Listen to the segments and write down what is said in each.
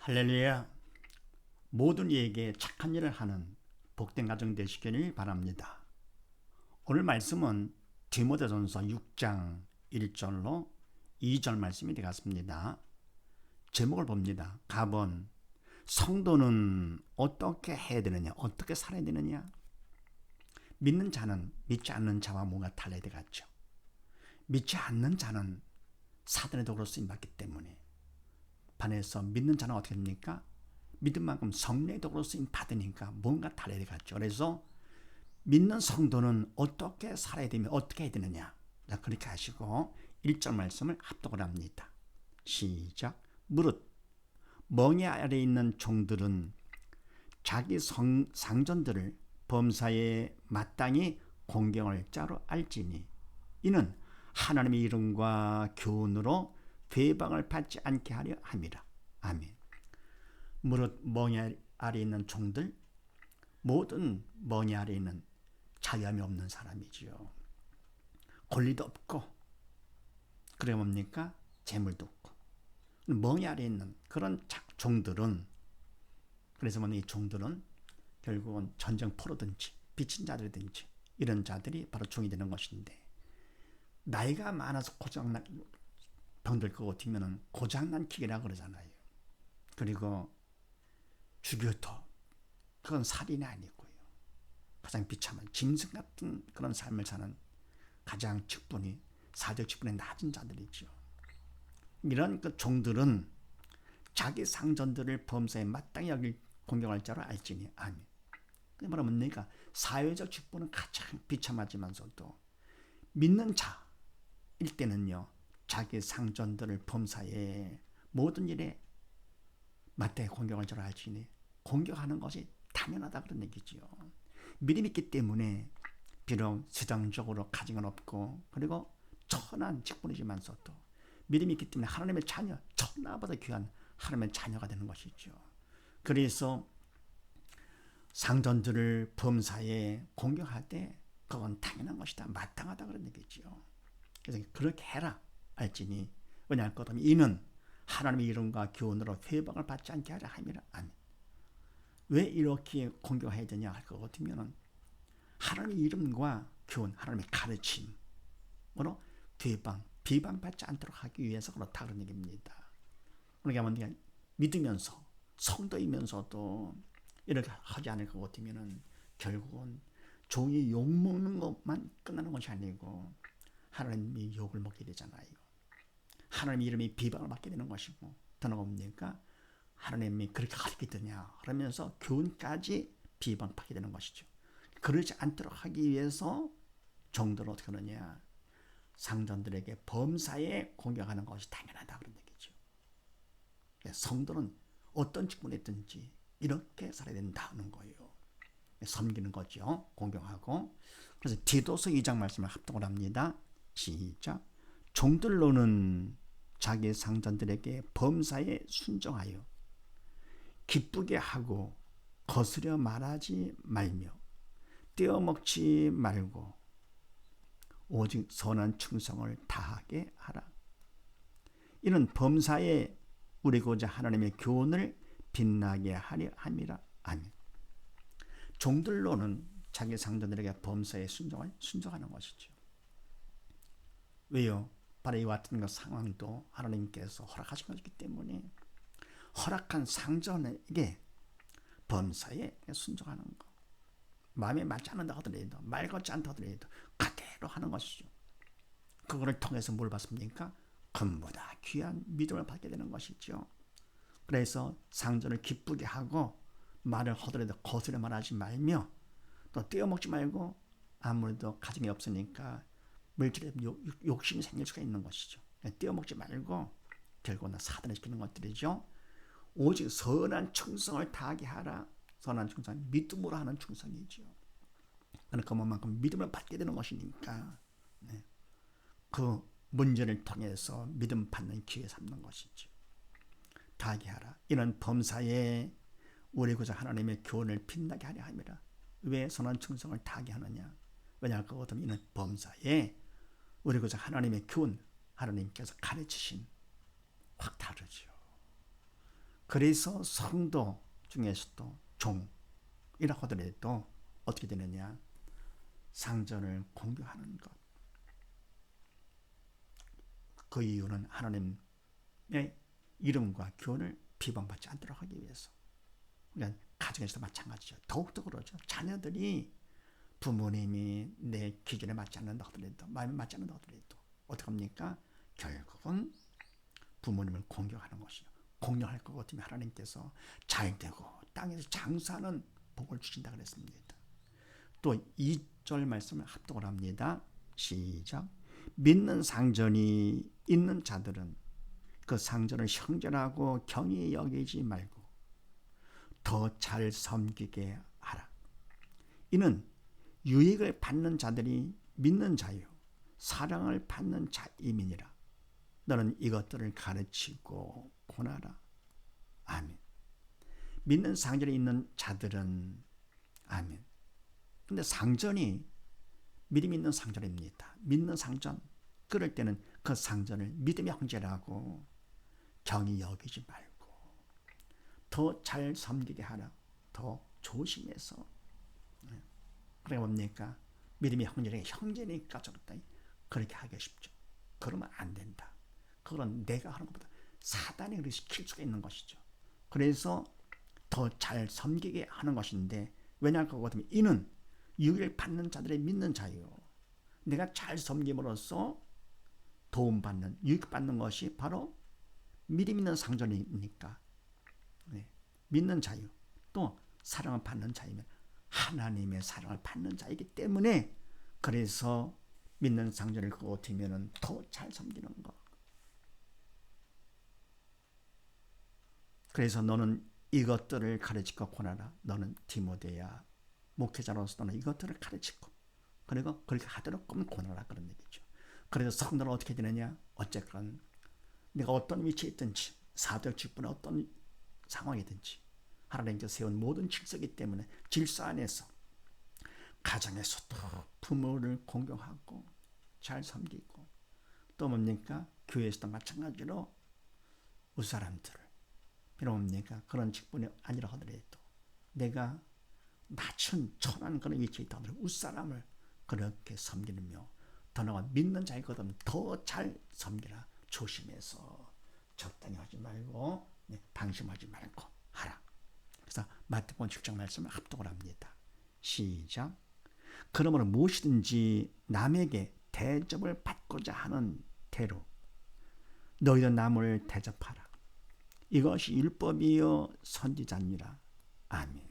할렐루야. 모든 이에게 착한 일을 하는 복된 가정 되시기를 바랍니다. 오늘 말씀은 디모데전서 6장 1절로 2절 말씀이 되겠습니다. 제목을 봅니다. 갑은 성도는 어떻게 해야 되느냐, 어떻게 살아야 되느냐. 믿는 자는 믿지 않는 자와 뭔가 달라야 되겠죠. 믿지 않는 자는 사단의 도구로 쓰임받기 때문에 반해서 믿는 자는 어떻게 됩니까? 믿은 만큼 성령의 도구로 쓰임 받으니까 뭔가 달라야 되겠죠. 그래서 믿는 성도는 어떻게 살아야 되며 어떻게 해야 되느냐. 자, 그렇게 하시고 1절 말씀을 합독을 합니다. 시작. 무릇 멍에 아래 있는 종들은 자기 상전들을 범사에 마땅히 공경할 자로 알지니 이는 하나님의 이름과 교훈으로 회방을 받지 않게 하려 함이라. 아멘. 무릇 멍에 아래 있는 종들, 모든 멍에 아래 있는 자유함이 없는 사람이지요. 권리도 없고, 그래 뭡니까? 재물도 없고. 멍에 아래 있는 그런 종들은, 그래서 뭐냐, 이 종들은 결국은 전쟁 포로든지 빚진 자들이든지 이런 자들이 바로 종이 되는 것인데, 나이가 많아서 고장난 병들 것 같으면 고장난 기계라고 그러잖아요. 그리고 죽여도 그건 살인이 아니고요. 가장 비참한 짐승 같은 그런 삶을 사는 가장 직분이 사회적 직분이 낮은 자들이죠. 이런 그 종들은 자기 상전들을 범사에 마땅히 여길 공경할 자로 알지니 아멘. 그 말하면 내가 사회적 직분은 가장 비참하지만서도 믿는 자일 때는요, 자기 상전들을 범사에 모든 일에 마땅히 공경할 줄 알지니 공경하는 것이 당연하다 그런 얘기지요. 믿음이 있기 때문에 비록 세상적으로 가진 없고 그리고 천한 직분이지만서도 믿음이 있기 때문에 하나님의 자녀, 천하보다 귀한 하나님의 자녀가 되는 것이죠. 그래서 상전들을 범사에 공경할 때 그건 당연한 것이다, 마땅하다 그런 얘기죠. 그래서 그렇게 해라 알지니 왜냐할 것 하면 이는 하나님의 이름과 교훈으로 회방을 받지 않게 하려 함이라. 아멘. 왜 이렇게 공경해야 되냐 할 것 같으면 하나님의 이름과 교훈, 하나님의 가르침으로 비방받지 않도록 하기 위해서 그렇다 그런 얘기입니다. 그러니까 뭔가 믿으면서 성도이면서도 이렇게 하지 않을 것 같으면 결국은 종이 욕먹는 것만 끝나는 것이 아니고 하나님이 욕을 먹게 되잖아요. 하나님의 이름이 비방을 받게 되는 것이고 더 나아갑니까? 하나님이 그렇게 가르치더냐 그러면서 교훈까지 비방받게 되는 것이죠. 그러지 않도록 하기 위해서 종들은 어떻게 하느냐, 상전들에게 범사에 공경하는 것이 당연하다 그런 얘기죠. 성도는 어떤 직분에 있든지 이렇게 살아야 된다는 거예요. 섬기는 거죠. 공경하고. 그래서 디도서 2장 말씀을 합독을 합니다. 시작. 종들로는 자기 상전들에게 범사에 순종하여 기쁘게 하고 거스려 말하지 말며 떼어먹지 말고 오직 선한 충성을 다하게 하라. 이는 범사에 우리고자 하나님의 교훈을 빛나게 하려 함이라. 아멘. 종들로는 자기 상전들에게 범사에 순종하는 것이죠. 왜요? 바로 이와 같은 그 상황도 하나님께서 허락하신 것이기 때문에 허락한 상전에게 범사에 순종하는 것, 마음에 맞지 않는다 하더라도 말 같지 않다 하더라도 그대로 하는 것이죠. 그거를 통해서 뭘 받습니까? 금보다 귀한 믿음을 받게 되는 것이죠. 그래서 상전을 기쁘게 하고 말을 하더라도 거스려 말하지 말며 또 떼어먹지 말고, 아무래도 가정이 없으니까 물질에 욕심이 생길 수가 있는 것이죠. 떼어먹지 말고 결국은 사단을 시키는 것들이죠. 오직 선한 충성을 다하게 하라. 선한 충성, 믿음으로 하는 충성이죠. 그만큼 믿음을 받게 되는 것이니까 그 문제를 통해서 믿음 받는 기회 삼는 것이죠. 다하게 하라. 이는 범사에 우리 구주 하나님의 교훈을 빛나게 하려 함이라. 왜 선한 충성을 다하게 하느냐? 왜냐할 것 같으면 이는 범사에 우리 구주 하나님의 교훈, 하나님께서 가르치신 확 다르죠. 그래서 성도 중에서도 종이라 하더라도 어떻게 되느냐? 상전을 공경하는 것. 그 이유는 하나님의 이름과 교훈을 비방받지 않도록 하기 위해서. 그러니까 가정에서도 마찬가지죠. 더욱더 그러죠. 자녀들이 부모님이 내 기준에 맞지 않는다 하더라도, 마음에 맞지 않는다 하더라도 어떻게 합니까? 결국은 부모님을 공경하는 것이요. 공경할 것 같으면 하나님께서 잘되고 땅에서 장수하는 복을 주신다 그랬습니다. 또 2절 말씀을 합독을 합니다. 시작. 믿는 상전이 있는 자들은 그 상전을 형제라고 경히 여기지 말고 더 잘 섬기게 하라. 이는 유익을 받는 자들이 믿는 자요 사랑을 받는 자임이니라. 너는 이것들을 가르치고 권하라. 아멘. 믿는 상전이 있는 자들은 아멘. 근데 상전이 믿음 있는 상전입니다. 믿는 상전. 그럴 때는 그 상전을 믿음의 형제라고 경히 여기지 말고 더 잘 섬기게 하라. 더 조심해서. 그러니까 뭡니까? 믿음의 형제니까 적당히 그렇게 하기 쉽죠. 그러면 안 된다. 그건 내가 하는 것보다 사단이 그렇게 시킬 수가 있는 것이죠. 그래서 더 잘 섬기게 하는 것인데, 왜냐할 것 같으면 이는 유익을 받는 자들의 믿는 자요. 내가 잘 섬김으로써 도움받는, 유익받는 것이 바로 믿음 있는 상전이니까. 네. 믿는 자요. 또 사랑을 받는 자이면 하나님의 사랑을 받는 자이기 때문에, 그래서 믿는 상전을 그거 되면은 더 잘 섬기는 거. 그래서 너는 이것들을 가르치고 권하라. 너는 디모데야, 목회자로서 너는 이것들을 가르치고, 그리고 그렇게 하도록 권하라, 그런 얘기죠. 그래서 성도는 어떻게 되느냐? 어쨌건 내가 어떤 위치에 있든지, 사도적 직분에 어떤 상황이든지 하나님께서 세운 모든 질서이기 때문에 질서 안에서 가정에서도 부모를 공경하고 잘 섬기고, 또 뭡니까? 교회에서도 마찬가지로 웃사람들을, 비록 뭡니까? 그런 직분이 아니라 하더라도 내가 낮은 천한 그런 위치에 있다 하더라도 웃사람을 그렇게 섬기며, 더 나아 믿는 자이거든 더 잘 섬기라. 조심해서 적당히 하지 말고, 방심하지 말고 하라. 그래서 마태복음 7장 말씀을 합독을 합니다. 시작. 그러므로 무엇이든지 남에게 대접을 받고자 하는 대로 너희도 남을 대접하라. 이것이 율법이요 선지자니라. 아멘.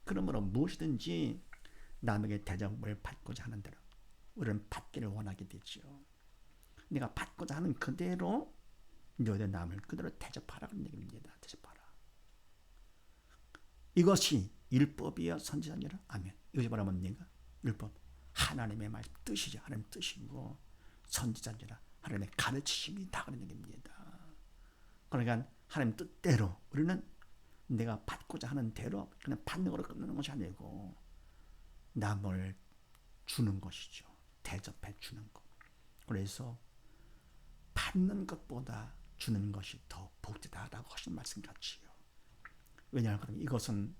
그러므로 무엇이든지 남에게 대접을 받고자 하는 대로 우리는 받기를 원하게 되죠. 내가 받고자 하는 그대로 너희도 남을 그대로 대접하라, 그런 얘기입니다. 대접하라. 이것이 율법이요 선지자니라. 아멘. 이것이 바로 뭡니까? 율법, 하나님의 말씀 뜻이죠. 하나님 뜻이고, 선지자니라, 하나님의 가르치심이다, 그런 얘기입니다. 그러니까 하나님 뜻대로 우리는 내가 받고자 하는 대로 그냥 받는 거로 끝나는 것이 아니고 남을 주는 것이죠. 대접해 주는 것. 그래서 받는 것보다 주는 것이 더 복되다라고 하신 말씀 같지요. 왜냐하면 이것은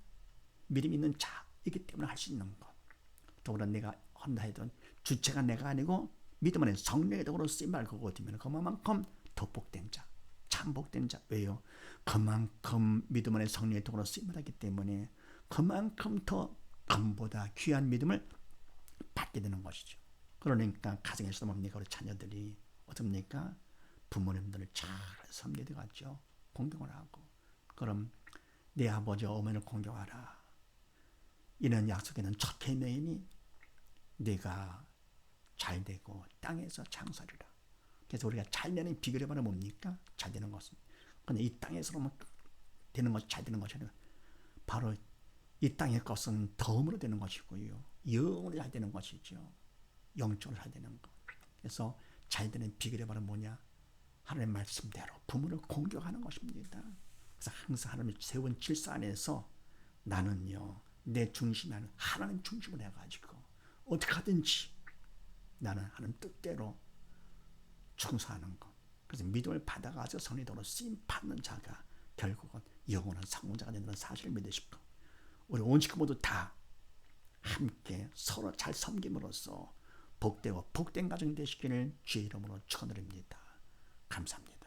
믿음 있는 자이기 때문에 할 수 있는 것. 더불어 내가 한다 해도 주체가 내가 아니고 믿음 안에 성령의 도구로 쓰임받을 거고 되면 그만큼 더 복된 자, 참 복된 자. 왜요? 그만큼 믿음 안에 성령의 도구로 쓰임받았기 때문에 그만큼 더 금보다 귀한 믿음을 받게 되는 것이죠. 그러니까 가정에서도 뭡니까? 우리 자녀들이 어떻습니까? 부모님들을 잘 섬기게 되겠죠. 공경을 하고. 그럼 내 아버지 어머니를 공경하라. 이는 약속에는 첫 계명이니 네가 잘되고 땅에서 장수하리라. 그래서 우리가 잘되는 비결이 바로 뭡니까? 잘되는 것은. 근데 이 땅에서만 되는 것이 잘되는 것이 아니라 바로 이 땅의 것은 덤으로 되는 것이고요. 영으로 잘 되는 것이죠. 영적으로 잘 되는 것. 그래서 잘 되는 비결이 바로 뭐냐? 하나님의 말씀대로 부모를 공경하는 것입니다. 그래서 항상 하나님의 세운 질서 안에서 나는요, 내 중심이 아니라 하나님 중심으로 해가지고 어떻게 하든지 나는 하나님 뜻대로 충성하는 것. 그래서 믿음을 받아가지고 성리도로 쓰임 받는 자가 결국은 영원한 상속자가 된다는 사실을 믿으시고 우리 온 식구 모두 다 함께 서로 잘 섬김으로써 복되고 복된 가정 되시기를 주의 이름으로 축원드립니다. 감사합니다.